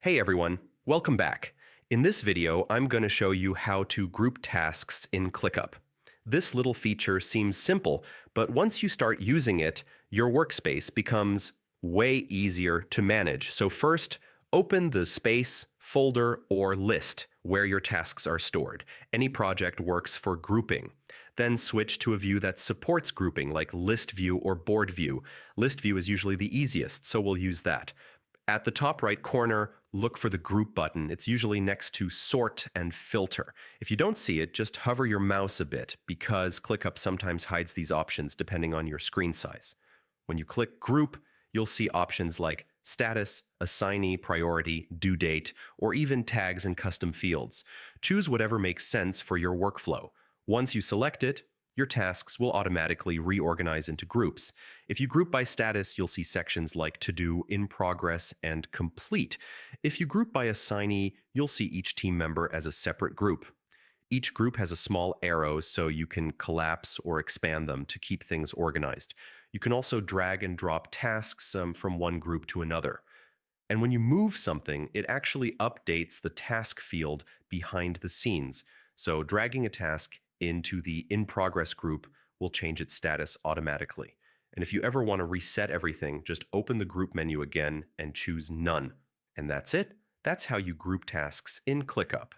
Hey everyone, welcome back. In this video, I'm going to show you how to group tasks in Clickup. This little feature seems simple, but once you start using it, your workspace becomes way easier to manage. So first, open the space, folder, or list where your tasks are stored. Any project works for grouping. Then switch to a view that supports grouping, like list view or board view. List view is usually the easiest, so we'll use that. At the top right corner, look for the group button. It's usually next to sort and filter. If you don't see it, just hover your mouse a bit because ClickUp sometimes hides these options depending on your screen size. When you click group, you'll see options like status, assignee, priority, due date, or even tags and custom fields. Choose whatever makes sense for your workflow. Once you select it, your tasks will automatically reorganize into groups. If you group by status, you'll see sections like To Do, In Progress, and Complete. If you group by assignee, you'll see each team member as a separate group. Each group has a small arrow so you can collapse or expand them to keep things organized. You can also drag and drop tasks from one group to another. And when you move something, it actually updates the task field behind the scenes. So dragging a task into the In Progress group will change its status automatically. And if you ever want to reset everything, just open the group menu again and choose None. And that's it. That's how you group tasks in ClickUp.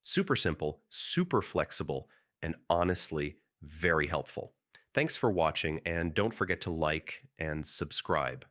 Super simple, super flexible, and honestly, very helpful. Thanks for watching, and don't forget to like and subscribe.